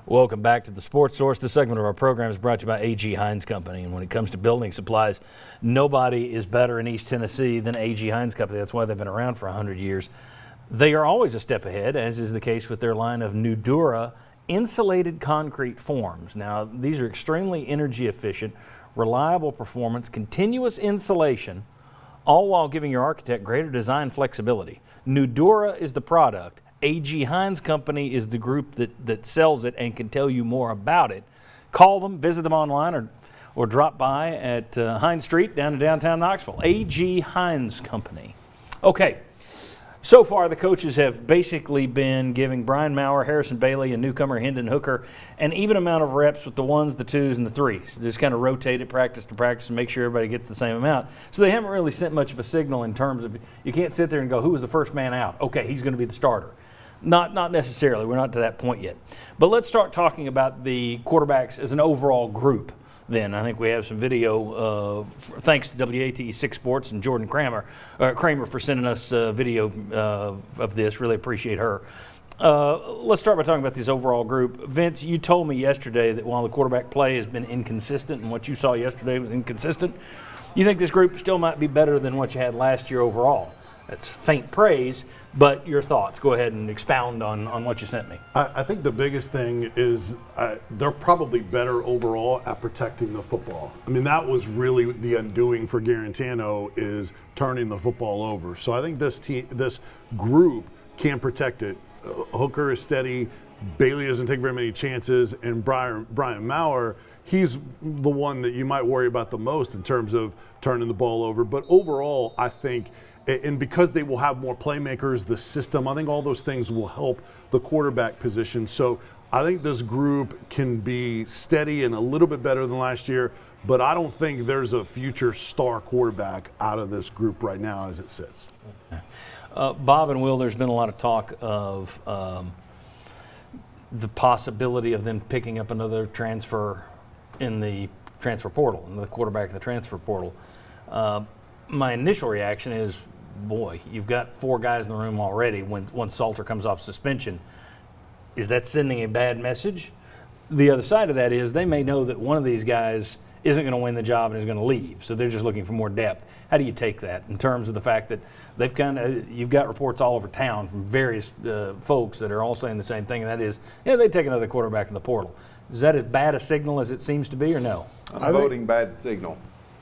Welcome back to the Sports Source. This segment of our program is brought to you by A.G. Hines Company. And when it comes to building supplies, nobody is better in East Tennessee than A.G. Hines Company. That's why they've been around for 100 years. They are always a step ahead, as is the case with their line of Nudura insulated concrete forms. Now, these are extremely energy efficient, reliable performance, continuous insulation, all while giving your architect greater design flexibility. Nudura is the product. A.G. Hines Company is the group that sells it and can tell you more about it. Call them, visit them online, or drop by at Hines Street down in downtown Knoxville. A.G. Hines Company. Okay, so far the coaches have basically been giving Brian Maurer, Harrison Bailey, and newcomer Hendon Hooker an even amount of reps with the ones, the twos, and the threes. Just kind of rotate it practice to practice and make sure everybody gets the same amount. So they haven't really sent much of a signal in terms of, you can't sit there and go, who was the first man out? Okay, he's going to be the starter. Not necessarily. We're not to that point yet. But let's start talking about the quarterbacks as an overall group then. I think we have some video, thanks to WATE 6 Sports and Jordan Kramer for sending us video of this. Really appreciate her. Let's start by talking about this overall group. Vince, you told me yesterday that while the quarterback play has been inconsistent and what you saw yesterday was inconsistent, you think this group still might be better than what you had last year overall. That's faint praise, but your thoughts. Go ahead and expound on what you sent me. I think the biggest thing is they're probably better overall at protecting the football. I mean, that was really the undoing for Garantano, is turning the football over. So I think this group can protect it. Hooker is steady. Bailey doesn't take very many chances. And Brian Maurer, he's the one that you might worry about the most in terms of turning the ball over. But overall, I think – and because they will have more playmakers, the system, I think all those things will help the quarterback position. So I think this group can be steady and a little bit better than last year, but I don't think there's a future star quarterback out of this group right now as it sits. Bob and Will, there's been a lot of talk of the possibility of them picking up another transfer in the transfer portal, another quarterback in the transfer portal. My initial reaction is, boy, you've got 4 guys in the room already once Salter comes off suspension. Is that sending a bad message? The other side of that is they may know that one of these guys isn't going to win the job and is going to leave, so they're just looking for more depth. How do you take that in terms of the fact that you've got reports all over town from various folks that are all saying the same thing, and that is, they take another quarterback in the portal. Is that as bad a signal as it seems to be, or no? I'm voting bad signal.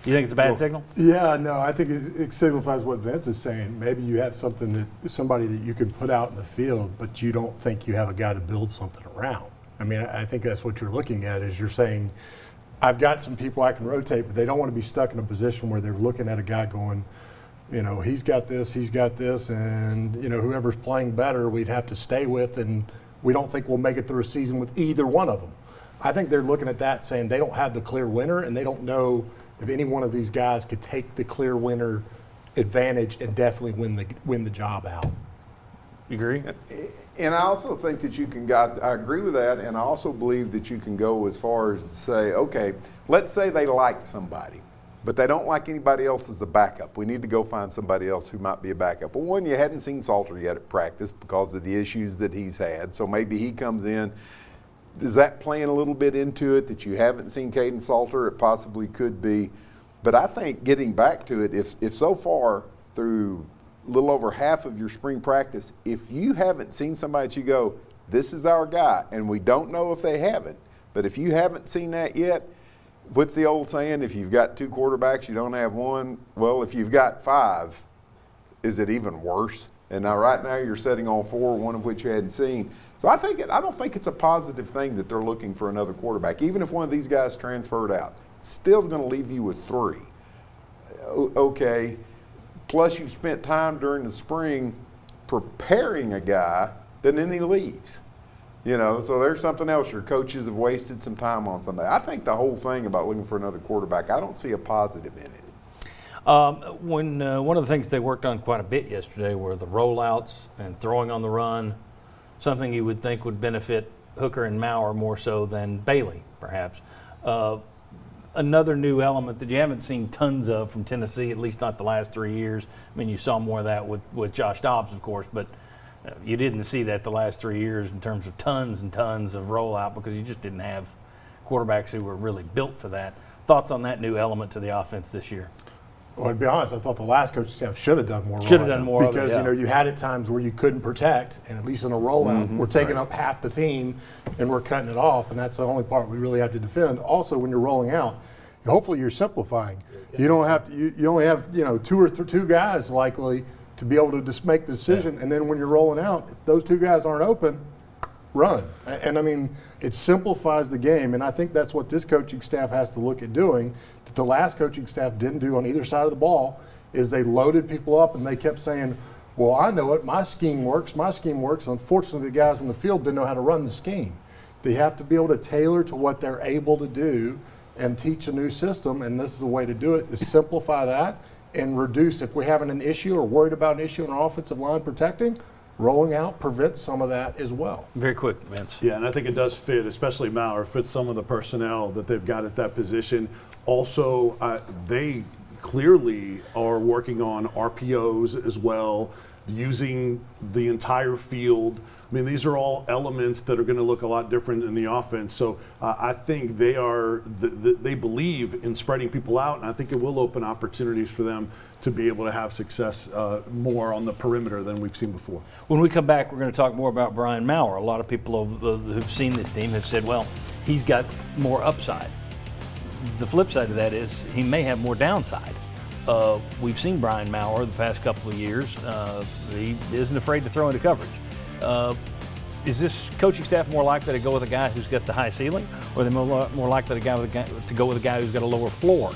You think it's a bad signal? Yeah, no, I think it signifies what Vince is saying. Maybe you have somebody that you can put out in the field, but you don't think you have a guy to build something around. I mean, I think that's what you're looking at, is you're saying, I've got some people I can rotate, but they don't want to be stuck in a position where they're looking at a guy going, he's got this, and, whoever's playing better we'd have to stay with, and we don't think we'll make it through a season with either one of them. I think they're looking at that saying they don't have the clear winner, and they don't know if any one of these guys could take the clear winner advantage and definitely win the job out. You agree? And I also think that I agree with that, and I also believe that you can go as far as to say, okay, let's say they like somebody, but they don't like anybody else as a backup. We need to go find somebody else who might be a backup. Well, one, you hadn't seen Salter yet at practice because of the issues that he's had, so maybe he comes in. Is that playing a little bit into it that you haven't seen Caden Salter? It possibly could be. But I think getting back to it, if so far through a little over half of your spring practice, if you haven't seen somebody that you go, this is our guy, and we don't know if they haven't, but if you haven't seen that yet, what's the old saying? If you've got 2 quarterbacks, you don't have one. Well, if you've got 5, is it even worse? And now right now you're sitting on 4, one of which you hadn't seen. So I don't think it's a positive thing that they're looking for another quarterback. Even if one of these guys transferred out, still going to leave you with 3. Okay. Plus you've spent time during the spring preparing a guy, then he leaves. So there's something else. Your coaches have wasted some time on somebody. I think the whole thing about looking for another quarterback, I don't see a positive in it. One of the things they worked on quite a bit yesterday were the rollouts and throwing on the run, something you would think would benefit Hooker and Maurer more so than Bailey, perhaps. Another new element that you haven't seen tons of from Tennessee, at least not the last 3 years. I mean, you saw more of that with Josh Dobbs, of course, but You didn't see that the last 3 years in terms of tons and tons of rollout because you just didn't have quarterbacks who were really built for that. Thoughts on that new element to the offense this year? Well, to be honest, I thought the last coaching staff should have done more. Should have done more of it, because yeah. you had at times where you couldn't protect, and at least in a rollout, we're taking up half the team and we're cutting it off, and that's the only part we really have to defend. Also, when you're rolling out, hopefully you're simplifying. You don't have to. You only have two guys likely to be able to just make the decision, and then when you're rolling out, if those two guys aren't open, run. And I mean, it simplifies the game, and I think that's what this coaching staff has to look at doing. That the last coaching staff didn't do on either side of the ball is they loaded people up and they kept saying, well, I know it, my scheme works. Unfortunately, the guys in the field didn't know how to run the scheme. They have to be able to tailor to what they're able to do and teach a new system, and this is a way to do it, is simplify that and reduce. If we're having an issue or worried about an issue in our offensive line protecting, rolling out prevents some of that as well. Very quick, Vince. Yeah, and I think it does fit, especially Maurer, fits some of the personnel that they've got at that position. Also, they clearly are working on RPOs as well, using the entire field. I mean, these are all elements that are going to look a lot different in the offense. So I think they believe in spreading people out, and I think it will open opportunities for them to be able to have success more on the perimeter than we've seen before. When we come back, we're going to talk more about Brian Maurer. A lot of people who've seen this team have said, well, he's got more upside. The flip side of that is he may have more downside. We've seen Brian Maurer the past couple of years. He isn't afraid to throw into coverage. Is this coaching staff more likely to go with a guy who's got the high ceiling, or are they more likely to go with a guy who's got a lower floor?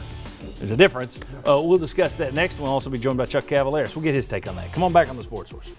There's a difference. We'll discuss that next. We'll also be joined by Chuck Cavalier. So we'll get his take on that. Come on back on the Sports Source.